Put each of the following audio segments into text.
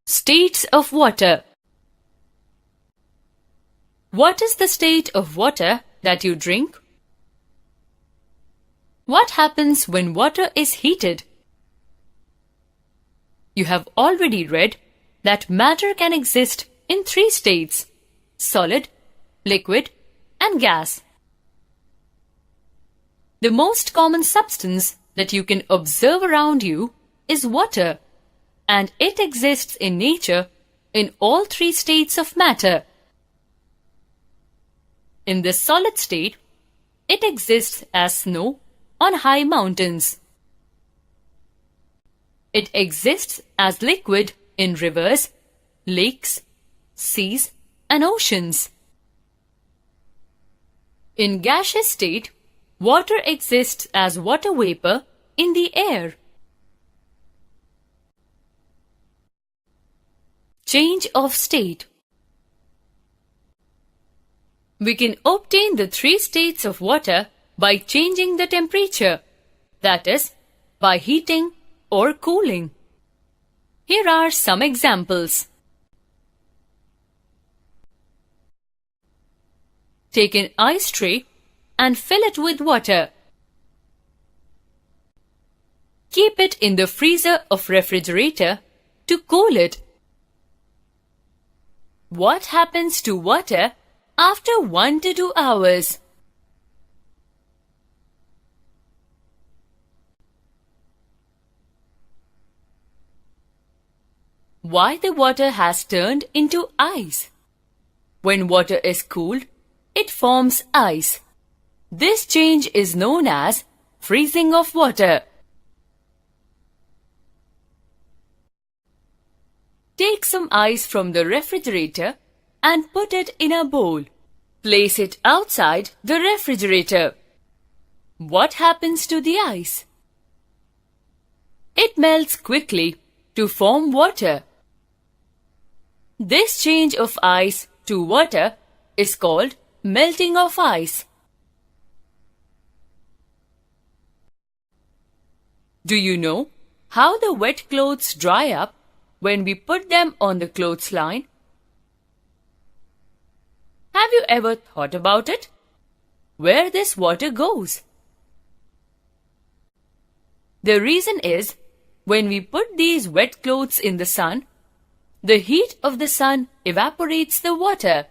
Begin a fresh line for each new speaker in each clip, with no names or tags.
States of water. What is the state of water that you drink? What happens when water is heated? You have already read that matter can exist in three states: solid, liquid, and gas. The most common substance that you can observe around you is water, and it exists in nature in all three states of matter. In the solid state, it exists as snow on high mountains. It exists as liquid in rivers, lakes, seas, and oceans. In gaseous state, water exists as water vapor in the air. Change of state. We can obtain the three states of water by changing the temperature, that is, by heating or cooling. Here are some examples. Take an ice tray and fill it with water. Keep it in the freezer of refrigerator to cool it. What happens to water after 1 to 2 hours? Why the water has turned into ice? When water is cooled, it forms ice. This change is known as freezing of water. Take some ice from the refrigerator and put it in a bowl. Place it outside the refrigerator. What happens to the ice? It melts quickly to form water. This change of ice to water is called melting of ice. Do you know how the wet clothes dry up when we put them on the clothesline? Have you ever thought about it? Where this water goes? The reason is, when we put these wet clothes in the sun, the heat of the sun evaporates the water.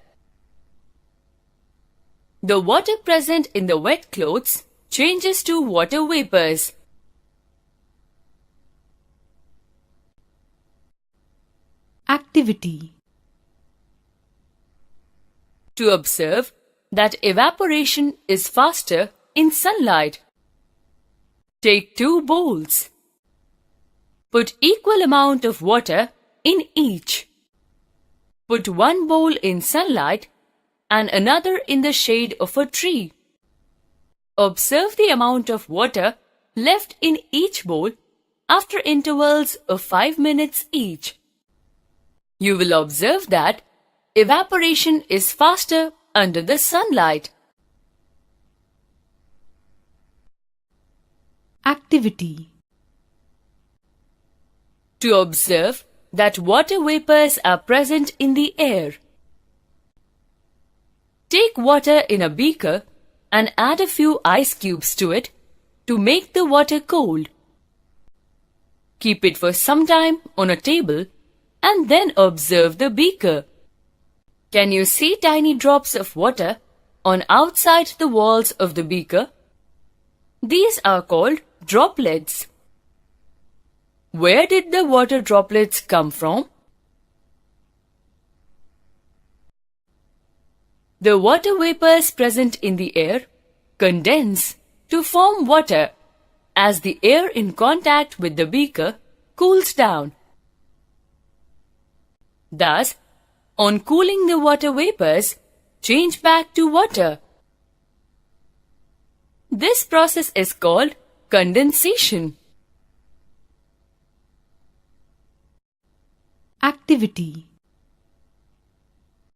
The water present in the wet clothes changes to water vapors.
Activity.
To observe that evaporation is faster in sunlight. Take 2 bowls. Put equal amount of water in each. Put one bowl in sunlight and another in the shade of a tree. Observe the amount of water left in each bowl after intervals of 5 minutes each. You will observe that evaporation is faster under the sunlight.
Activity.
To observe that water vapors are present in the air. Take water in a beaker and add a few ice cubes to it to make the water cold. Keep it for some time on a table and then observe the beaker. Can you see tiny drops of water on outside the walls of the beaker? These are called droplets. Where did the water droplets come from? The water vapors present in the air condense to form water as the air in contact with the beaker cools down. Thus, on cooling, the water vapors change back to water. This process is called condensation.
Activity.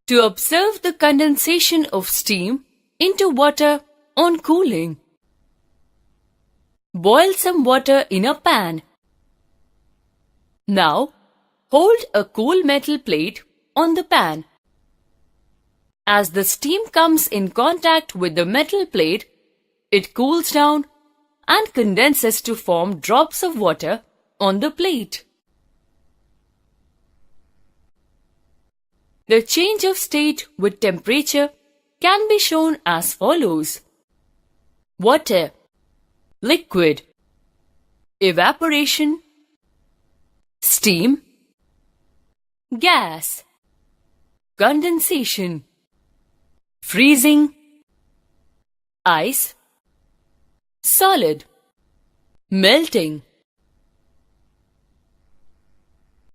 To observe the condensation of steam into water on cooling. Boil some water in a pan. Now, Hold a cool metal plate on the pan. As the steam comes in contact with the metal plate, it cools down and condenses to form drops of water on the plate. The change of state with temperature can be shown as follows. Water, liquid, evaporation, steam, gas, condensation, freezing, ice, solid, melting.